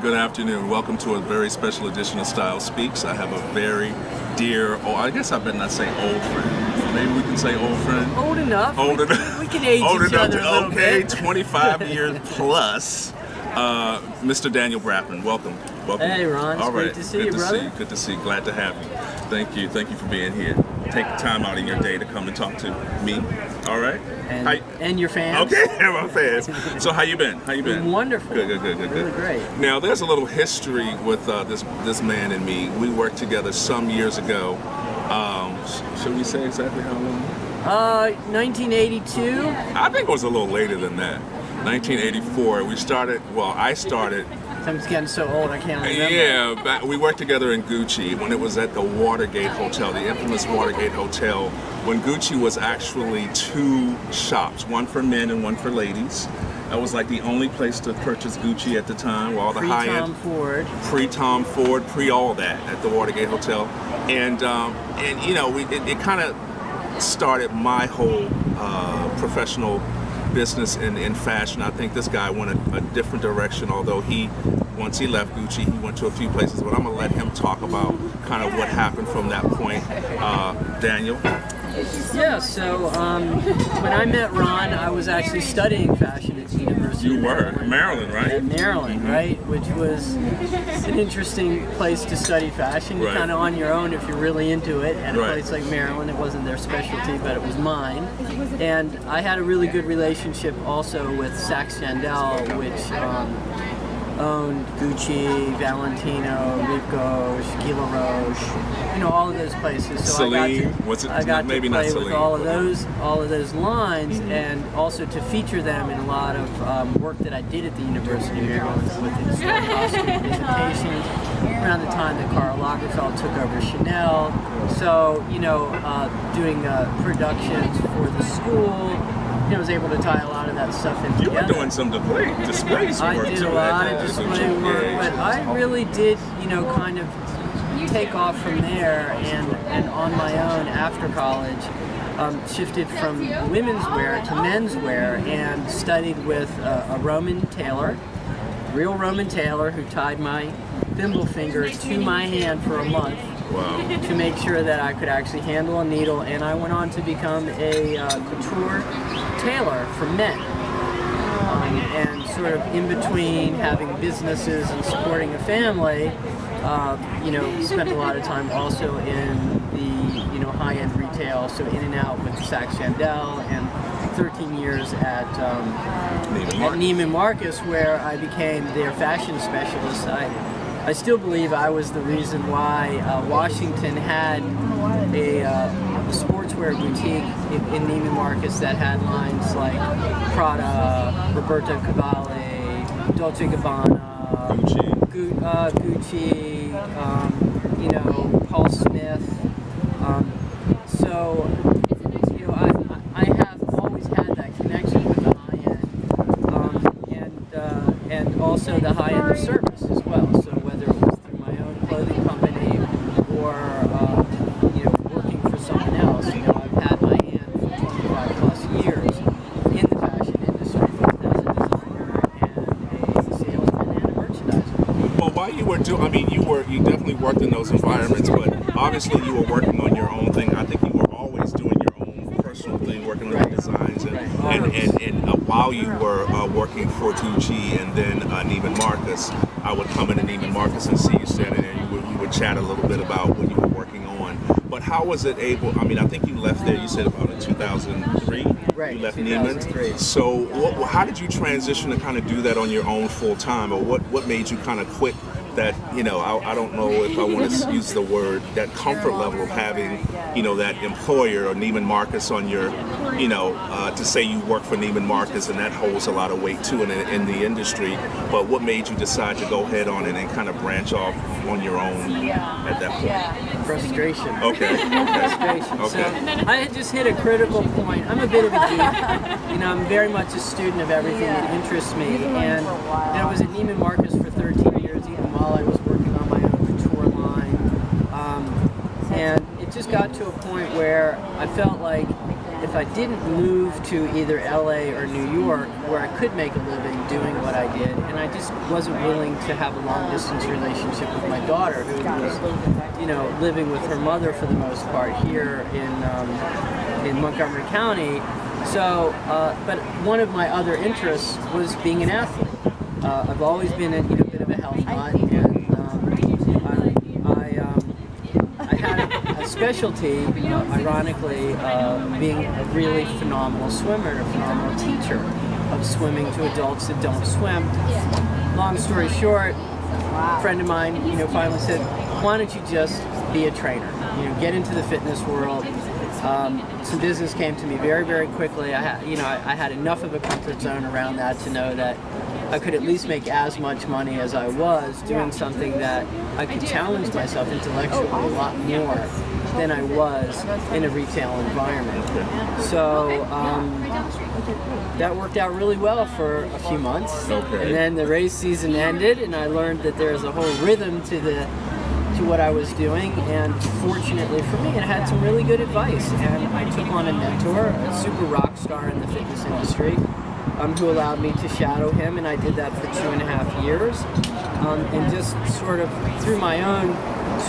everyone, good afternoon. Welcome to a very special edition of Style Speaks. I have a very dear, I guess I better not say old friend. Maybe we can say old friend. Old enough. Old enough. We can age old each enough other a little okay, bit. 25 years plus. Mr. Daniel Brafman, welcome. Hey, Ron. It's All right. great to see you, brother. Good to see you. Glad to have you. Thank you. Thank you for being here. Take the time out of your day to come and talk to me. All right. And your fans. Okay, my fans. So how you been? How you been? Wonderful. Good. Really great. Now there's a little history with this man and me. We worked together some years ago. Should we say exactly how long? 1982. I think it was a little later than that. 1984. We started. Well, I started. I'm just getting so old I can't remember. Yeah, we worked together in Gucci when it was at the Watergate Hotel, the infamous Watergate Hotel, when Gucci was actually two shops, one for men and one for ladies. That was like the only place to purchase Gucci at the time, while the high-end, pre-Tom Ford, pre-all that at the Watergate Hotel, and you know, it kind of started my whole professional business in fashion. I think this guy went a different direction, although once he left Gucci, he went to a few places, but I'm gonna let him talk about kind of what happened from that point. Daniel? Yeah, so when I met Ron, I was actually studying fashion at the University. You were, in Maryland, right? In Maryland, right? Which was an interesting place to study fashion. You're kind of on your own if you're really into it. At a place like Maryland, it wasn't their specialty, but it was mine. And I had a really good relationship also with Saks Chandel, which owned Gucci, Valentino, Rico, Shaquille Roche, you know, all of those places. So Celine, I got to play with all of those lines, mm-hmm. and also to feature them in a lot of work that I did at the University of Maryland with historic costume presentations around the time that Karl Lagerfeld took over Chanel. So, you know, doing productions for the school. I was able to tie a lot of that stuff in together. You were doing some displays work. I did a lot of display work, but I really did, you know, kind of take off from there and on my own after college, shifted from women's wear to men's wear and studied with a Roman tailor, real Roman tailor who tied my thimble finger to my hand for a month. Wow. To make sure that I could actually handle a needle, and I went on to become a couture tailor for men. And sort of in between having businesses and supporting a family, you know, spent a lot of time also in the, you know, high-end retail, so in and out with Saks Chandel, and 13 years at Neiman Marcus, where I became their fashion specialist. I still believe I was the reason why Washington had a sportswear boutique in Neiman Marcus that had lines like Prada, Roberto Cavalli, Dolce & Gabbana, Gucci, you know, Paul Smith. So, you know, I have always had that connection with the high end, and also the high end of service as well. So whether it was through my own clothing company or you know, working for someone else, you know, I've had my hand for 25 plus years in the fashion industry, both as a designer and a salesman and a merchandiser. Well, while you were doing, I mean, you definitely worked in those environments, but obviously you were working on your own thing. I think you were always doing your own personal thing, working on your designs, and while you were working for Gucci and then Neiman Marcus, I would come into Neiman Marcus and see you standing there. You would chat a little bit about what you were working on. But how was it able? I mean, I think you left there. You said about in 2003. Right. You left 2003. Neiman. So, how did you transition to kind of do that on your own full time, or what made you kind of quit that? You know, I don't know if I want to use the word, that comfort level of having, you know, that employer or Neiman Marcus on your, you know, to say you work for Neiman Marcus, and that holds a lot of weight too in the industry. But what made you decide to go ahead on it and kind of branch off on your own at that point? Frustration. Okay. Frustration. Okay. So I had just hit a critical point. I'm a bit of a geek. You know, I'm very much a student of everything that interests me. And you know, I was at Neiman Marcus for 13 years, even while I was working on my own couture line. And it just got to a point where I felt like if I didn't move to either LA or New York, where I could make a living doing what I did, and I just wasn't willing to have a long distance relationship with my daughter, who was, you know, living with her mother for the most part here in Montgomery County. So, but one of my other interests was being an athlete. I've always been a bit of a health nut, and I had a specialty, ironically, being a really phenomenal swimmer and a phenomenal teacher of swimming to adults that don't swim. Long story short, a friend of mine, finally said, "Why don't you just be a trainer? Get into the fitness world." Some business came to me very, very quickly. I had enough of a comfort zone around that to know that I could at least make as much money as I was doing something that I could challenge myself intellectually a lot more than I was in a retail environment. So that worked out really well for a few months. Okay. And then the race season ended, and I learned that there's a whole rhythm to what I was doing, and fortunately for me, it had some really good advice, and I took on a mentor, a super rock star in the fitness industry, who allowed me to shadow him, and I did that for 2.5 years, and just sort of through my own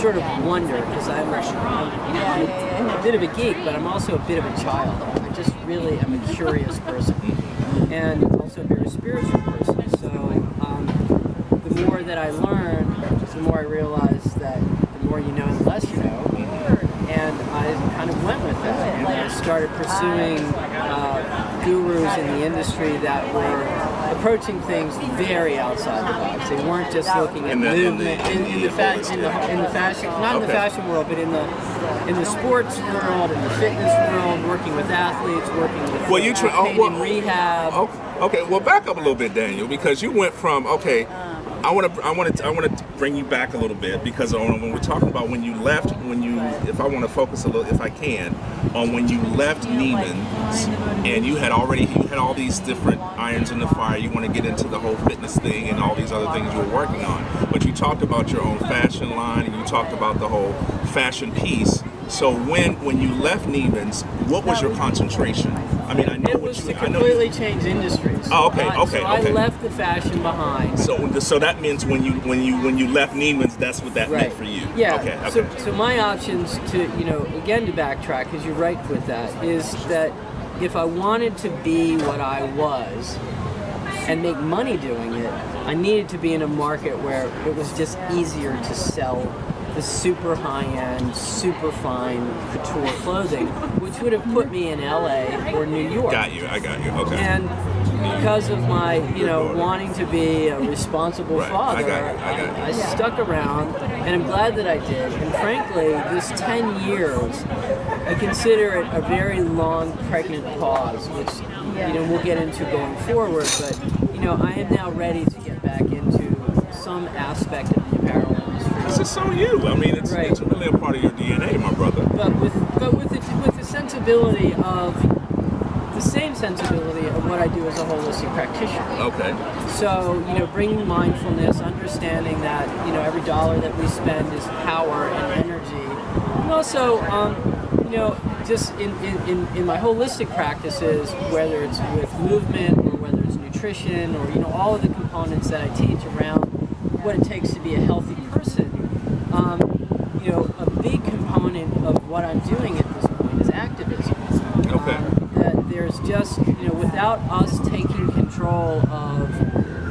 sort of wonder, because I'm a bit of a geek, but I'm also a bit of a child. I just really am a curious person, and also a very spiritual person. So the more that I learn, the more I realize that the more you know, the less you know. And I kind of went with that. And I started pursuing gurus in the industry that were approaching things very outside the box. They weren't just looking at movement in the fashion, not in the fashion world, but in the sports world, in the fitness world, working with athletes, working with pain and rehab. Okay, well, back up a little bit, Daniel, because you went from I want to bring you back a little bit, because when we're talking about if I want to focus a little, if I can, on when you left Neiman's, and you had all these different irons in the fire. You want to get into the whole fitness thing and all these other things you were working on, but you talked about your own fashion line, and you talked about the whole fashion piece. So when you left Neiman's, what was your concentration? I mean, I know it was to completely change industries. Oh, okay. I left the fashion behind. So that means when you left Neiman's, that's what that meant for you. Yeah. Okay. So my options to again to backtrack, because you're right with that, is that if I wanted to be what I was and make money doing it, I needed to be in a market where it was just easier to sell the super high-end, super fine couture clothing, which would have put me in LA or New York. I got you. Okay. And because of my, wanting to be a responsible father, I stuck around, and I'm glad that I did. And frankly, this 10 years, I consider it a very long pregnant pause, which we'll get into going forward. But I am now ready to get back into some aspect of the apparel industry. This is so you. I mean, it's really a part of your DNA, my brother. But with the sensibility of the same sensibility of what I do as a holistic practitioner. Okay. So bringing mindfulness, understanding that every dollar that we spend is power and energy, and also just in my holistic practices, whether it's with movement or whether it's nutrition or all of the components that I teach around what it takes to be a healthy person. A big component of what I'm doing at this point is activism. Okay. That there's just, without us taking control of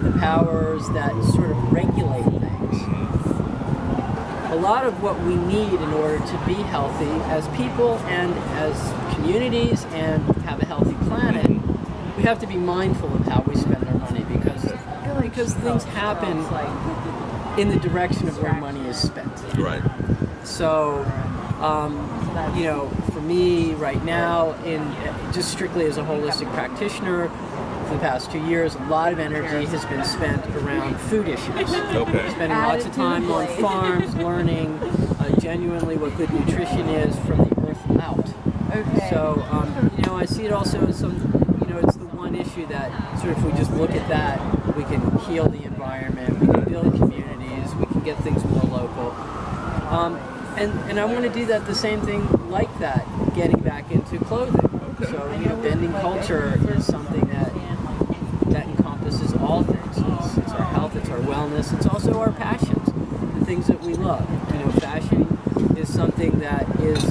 the powers that sort of regulate things, a lot of what we need in order to be healthy as people and as communities and have a healthy planet, we have to be mindful of how we spend our money, because things happen in the direction of where money is spent. Right. So, for me right now, just strictly as a holistic practitioner, for the past 2 years, a lot of energy has been spent around food issues. Okay. Spending lots of time on farms, learning genuinely what good nutrition is from the earth out. Okay. So, I see it also as it's the one issue that sort of, if we just look at that, we can heal the environment, we can build communities, we can get things more local. And I want to do that, the same thing like that, getting back into clothing. Okay. So, bending culture is something that encompasses all things. It's our health, it's our wellness, it's also our passions, the things that we love. Fashion is something that is,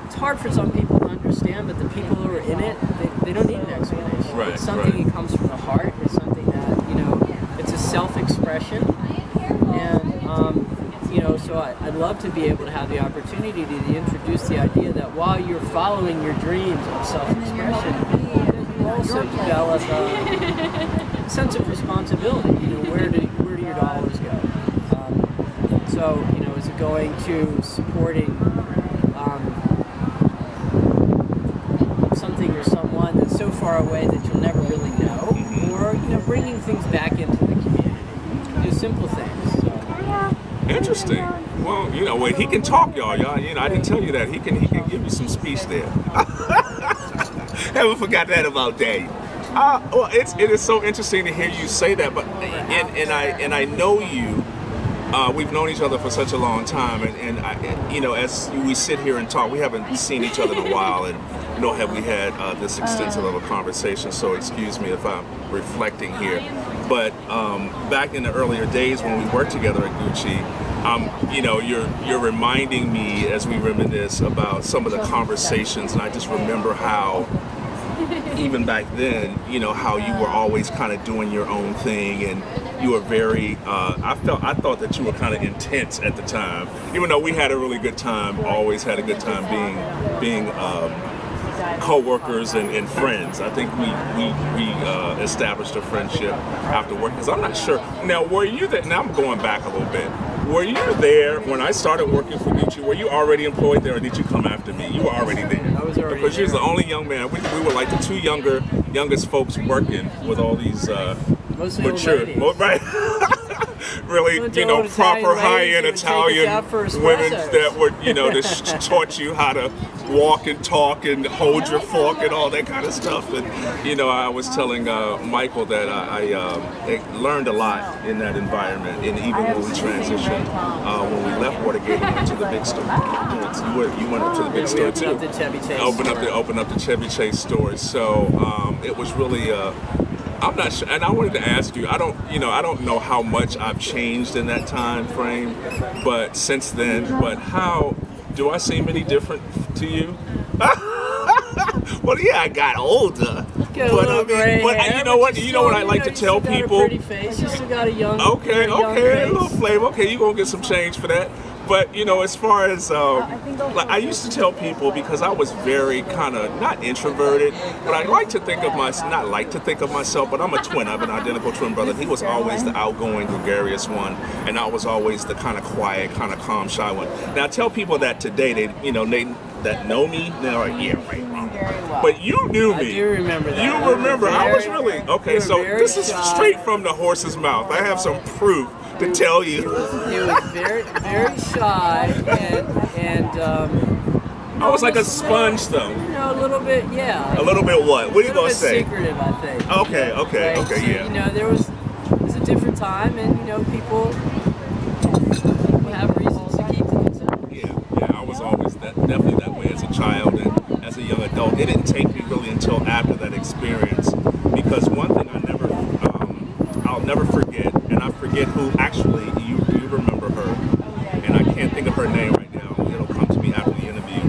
it's hard for some people to understand, but the people who are in it, they don't need an explanation. Right, it's something that comes from the heart. It's something that, it's a self-expression. And, so I'd love to be able to have the opportunity to introduce the idea that while you're following your dreams of self-expression, you also develop a sense of responsibility. Where do your dollars go? So, is it going to supporting something or someone that's so far away that you'll never really know, or bringing things back into the community, simple things. So. Interesting. Well, when he can talk, y'all. I didn't tell you that he can give you some speech there. Haven't forgot that about Dave. Well, it is so interesting to hear you say that, but and I know you. We've known each other for such a long time, and as we sit here and talk, we haven't seen each other in a while, and nor have we had this extensive of a conversation. So excuse me if I'm reflecting here. But back in the earlier days when we worked together at Gucci, you're reminding me as we reminisce about some of the conversations, and I just remember how. Even back then, how you were always kind of doing your own thing, and you were very. I thought that you were kind of intense at the time, even though we had a really good time. Always had a good time being co-workers and friends. I think we established a friendship after work. Because I'm not sure. Now, were you there? Now I'm going back a little bit. Were you there when I started working for Gucci? Were you already employed there, or did you come after me? You were already there. I was already because there. you was the only young man. We were like the two youngest folks working with all these mostly mature, right? Really, proper high-end Italian women that were, that taught you how to walk and talk and hold your fork and all that kind of stuff. And I was telling Michael that I learned a lot in that environment, and even when we transitioned, when we left Watergate and went to the big store. You went up to the big store too. Opened up the Chevy Chase stores. So it was really. I'm not sure, and I wanted to ask you. I don't know how much I've changed in that time frame, but since then. But how do I seem any different to you? Well, yeah, I got older. But you know what? You know what I like to tell people. Pretty face. You still got a young. Okay, a little flavor. Okay, you gonna get some change for that. But as far as I used to tell people, because I was very kind of not introverted, but I like to think of myself, but I'm a twin. I have an identical twin brother. He was always the outgoing, gregarious one, and I was always the kind of quiet, kind of calm, shy one. Now I tell people that today, they that know me, they're like, yeah, right, wrong. But you knew me. I do remember that. You remember? I was really okay. So this is straight from the horse's mouth. I have some proof to tell you. He was very, very shy, and I was like a sponge, though. A little bit, yeah. A little bit what? What are you gonna say? Secretive, I think. Okay, Right? So, yeah. it was a different time, and people have reasons to keep to themselves. Yeah. I was always definitely that way as a child and as a young adult. It didn't take me really until after that experience, because one thing I'll never forget, and I forget who actually you remember her, and I can't think of her name right now. It'll come to me after the interview.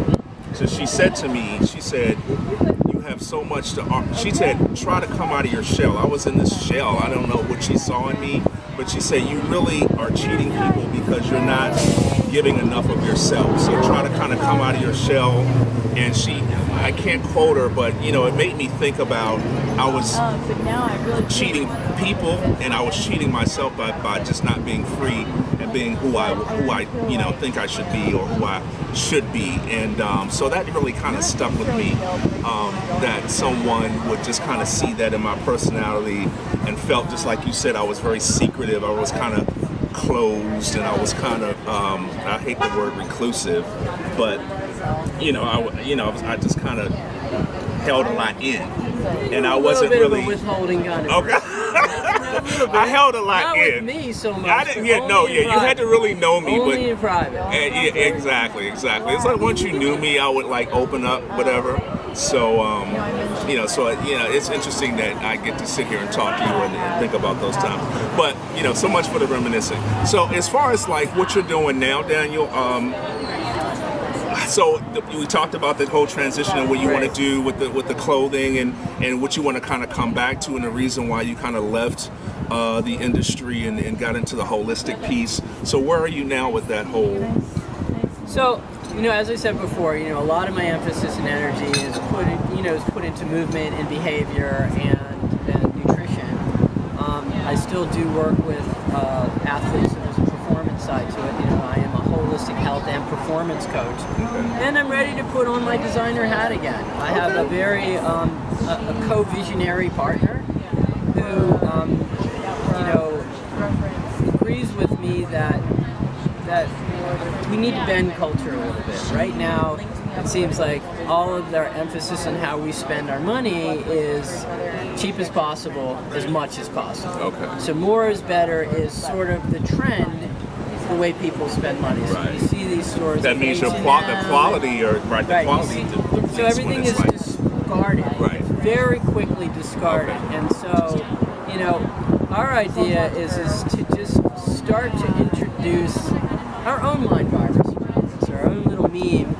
So she said to me, you have so much to offer. She said, try to come out of your shell. I was in this shell. I don't know what she saw in me, but she said, you really are cheating people because you're not giving enough of yourself. So try to kind of come out of your shell. And I can't quote her, but it made me think about I was cheating people, and I was cheating myself by just not being free and being who I think I should be, or who I should be. And so that really kind of stuck with me, that someone would just kind of see that in my personality and felt, just like you said, I was very secretive. I was kind of closed, and I was kind of I hate the word reclusive, but I just kind of held a lot in, and I wasn't really withholding kind of. Okay. a little bit. I held a lot Not in. with me so much. I didn't but yet know. only in Yeah, you had to really know me. Only in private. Yeah, exactly. It's like once you knew me, I would like open up, whatever. So, it's interesting that I get to sit here and talk to you and think about those times. But, so much for the reminiscing. So, as far as like what you're doing now, Daniel, we talked about the whole transition and what you want to do with the clothing and what you want to kind of come back to, and the reason why you kind of left the industry and got into the holistic piece. So, where are you now with that whole? So, as I said before, a lot of my emphasis and energy is put into movement and behavior and nutrition. I still do work with athletes, and there's a performance side to it. I am a holistic health and performance coach, and I'm ready to put on my designer hat again. I have a very a co-visionary partner who agrees with me that we need to bend culture a little bit. Right now, it seems like all of their emphasis on how we spend our money is cheap as possible, as much as possible. Okay. So more is better is sort of the trend, the way people spend money. So you see these stores. That means the quality, or the quality. So everything is discarded. Right. Very quickly discarded. Okay. And so, our idea is to just start to introduce our own mind virus, our own little meme,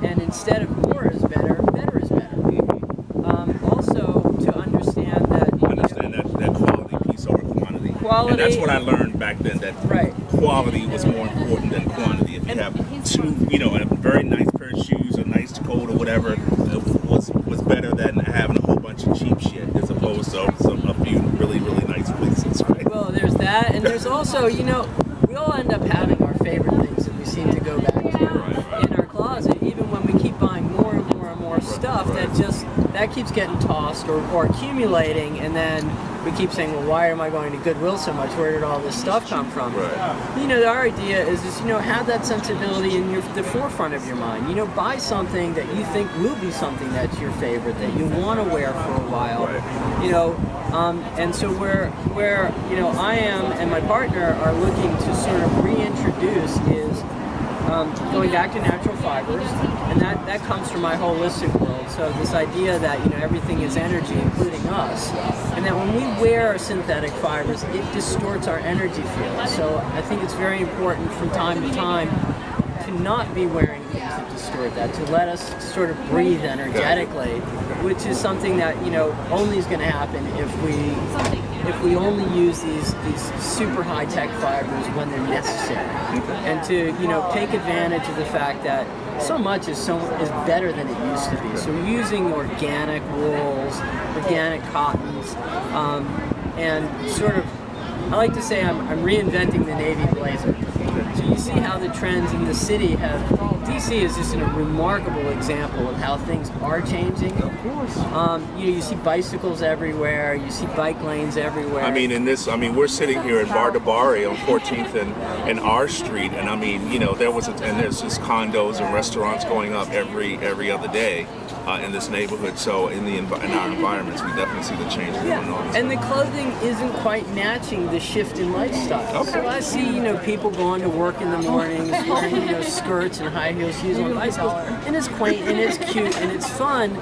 and instead of more is better, better is better. Also, to understand that that quality piece over quantity. And that's what I learned back then. That quality was more important than quantity. If you have a very nice pair of shoes, a nice coat, or whatever, was better than having a whole bunch of cheap shit as opposed to a few really nice pieces. Right? Well, there's that, and there's also we all end up having our favorite things that we seem to go back to in our closet, even when we keep buying more and more and more stuff that keeps getting tossed or accumulating, and then we keep saying, well, why am I going to Goodwill so much? Where did all this stuff come from? Right. Our idea is just, have that sensibility in the forefront of your mind. Buy something that you think will be something that's your favorite, that you want to wear for a while. Right. And so where I am and my partner are looking to sort of reintroduce is going back to natural fibers, and that comes from my holistic world. So this idea that everything is energy, including us, and that when we wear synthetic fibers, it distorts our energy field. So I think it's very important from time to time to not be wearing things that distort that, to let us sort of breathe energetically, which is something that only is going to happen if we only use these super high-tech fibers when they're necessary, and to take advantage of the fact that so much is better than it used to be. So we're using organic wools, organic cottons, and sort of, I like to say I'm reinventing the Navy blazer. So you see how the trends in the city have. DC is just a remarkable example of how things are changing. Of course. You see bicycles everywhere. You see bike lanes everywhere. We're sitting here in Bar de Bari on 14th and R Street, and there's just condos and restaurants going up every other day in this neighborhood. So in our environments, we definitely see the change going on. And the clothing isn't quite matching the shift in lifestyle. Okay. So I see people going to work in the mornings wearing skirts and high heel shoes on bicycles, and it's quaint and it's cute and it's fun,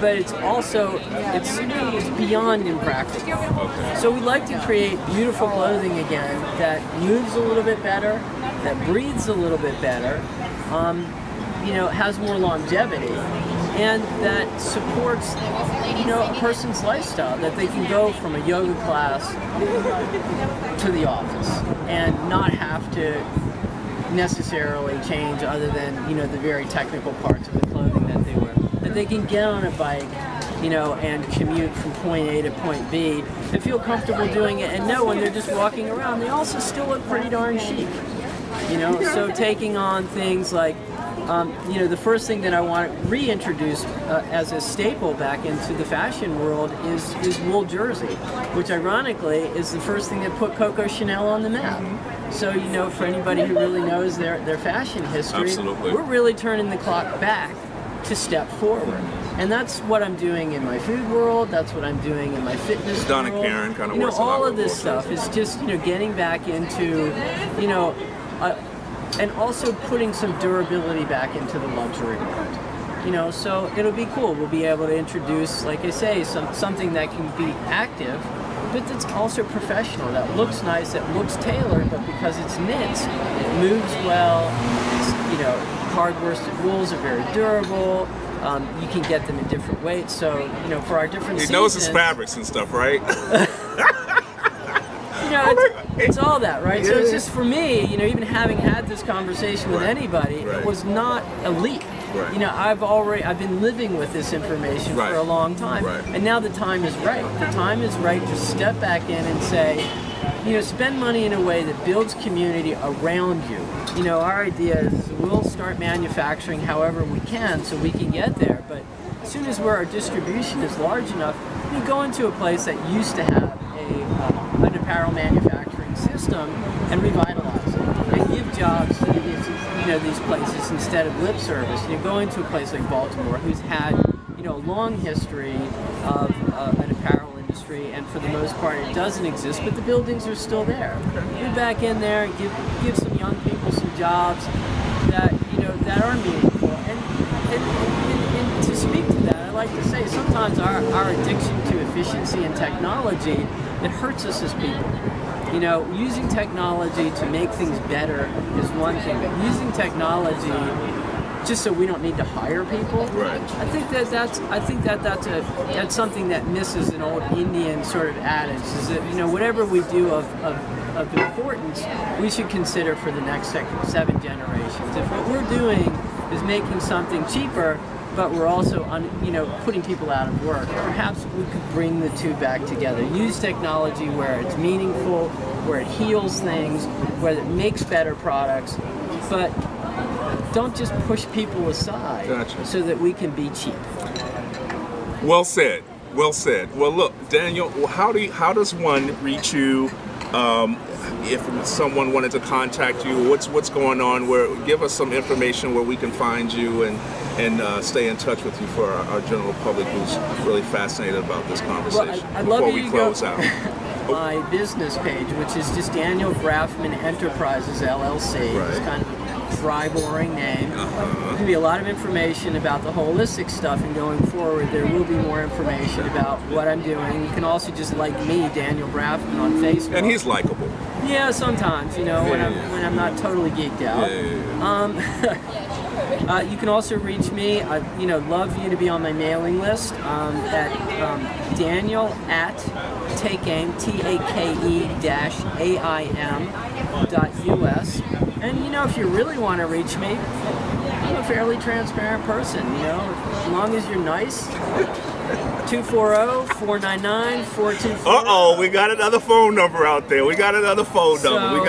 but it's also it's beyond impractical. Okay. So we like to create beautiful clothing again that moves a little bit better, that breathes a little bit better, has more longevity, and that supports a person's lifestyle, that they can go from a yoga class to the office and not have to necessarily change other than the very technical parts of the clothing that they wear, that they can get on a bike and commute from point A to point B and feel comfortable doing it, and know when they're just walking around they also still look pretty darn chic. So taking on things like the first thing that I want to reintroduce as a staple back into the fashion world is wool jersey, which ironically is the first thing that put Coco Chanel on the map. So for anybody who really knows their fashion history, Absolutely. we're really turning the clock back to step forward. And that's what I'm doing in my food world. That's what I'm doing in my fitness Don world. and Karen kind of you know, works a lot all with of this stuff is just, you know, getting back into, you know, and also putting some durability back into the luxury world. You know, so it'll be cool. We'll be able to introduce, like I say, something that can be active, but that's also professional, that looks nice, that looks tailored, but because it's knits, it moves well. It's, you know, hard worsted wools are very durable. You can get them in different weights. So, you know, for our different seasons, he knows his fabrics and stuff, right? You know, it's all that, right? So it's just for me, you know, even having had this conversation with anybody, it was not a leap. You know, I've been living with this information for a long time, and now the time is right. The time is right to step back in and say, you know, spend money in a way that builds community around you. You know, our idea is we'll start manufacturing however we can so we can get there, but as soon as our distribution is large enough, you go into a place that used to have an apparel manufacturing system and revitalize it and give jobs to these places instead of lip service. You go into a place like Baltimore, who's had, you know, a long history of an apparel industry, and for the most part it doesn't exist, but the buildings are still there. Get back in there and give some young people some jobs that, you know, that are meaningful. And to speak to that, I like to say sometimes our addiction to efficiency and technology, it hurts us as people. You know, using technology to make things better is one thing, but using technology just so we don't need to hire people, I think that's something that misses an old Indian sort of adage. Is that, you know, whatever we do of importance, we should consider for the next 7 generations. If what we're doing is making something cheaper, but we're also, putting people out of work, perhaps we could bring the two back together. Use technology where it's meaningful, where it heals things, where it makes better products, but don't just push people aside so that we can be cheap. Well said. Well said. Well, look, Daniel, how does one reach you? If someone wanted to contact you, what's going on? Give us some information where we can find you and stay in touch with you for our general public who's really fascinated about this conversation. Well, I'd before love we you close to out. My business page, which is just Daniel Brafman Enterprises LLC. It's kind of a dry, boring name. There'll be a lot of information about the holistic stuff, and going forward there will be more information about what I'm doing. You can also just like me, Daniel Brafman, on Facebook. And he's likable. Yeah, sometimes, you know, when I'm not totally geeked out. You can also reach me. I'd love you to be on my mailing list at Daniel at takeaim, TAKE-AIM.US. And, you know, if you really want to reach me, I'm a fairly transparent person, you know, as long as you're nice. 240-499-4240. Uh-oh, we got another phone number out there. We got another phone number.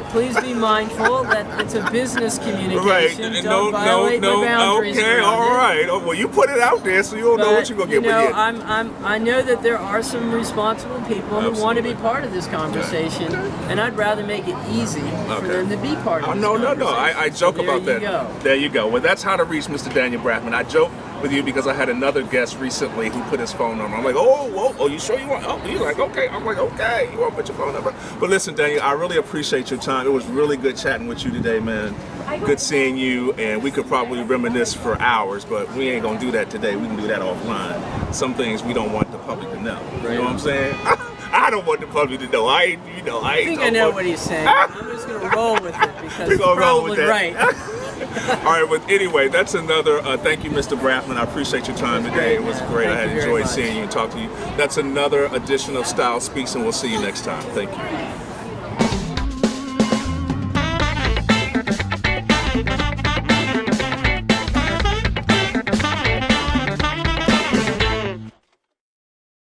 Please be mindful that it's a business communication. Don't violate my boundaries. Okay, all right. Oh, well, you put it out there, so you don't know what you're gonna get. I know that there are some responsible people who want to be part of this conversation, and I'd rather make it easy for them to be part of this conversation. No. I joke about that. There you go. Well, that's how to reach Mr. Daniel Brafman. I joke with you because I had another guest recently who put his phone number. I'm like, oh, you sure you want? Oh, you're like, okay. I'm like, okay, you want to put your phone number? But listen, Daniel, I really appreciate your time. It was really good chatting with you today, man. Good seeing you, and we could probably reminisce for hours, but we ain't gonna do that today. We can do that offline. Some things we don't want the public to know. You know what I'm saying? I don't want the public to know. I think I know what he's saying. I'm just gonna roll with it because he's probably right. All right, but anyway, that's another, thank you, Mr. Brafman. I appreciate your time today. It was great. I had enjoyed seeing you and talk to you. That's another edition of Style Speaks, and we'll see you next time. Thank you.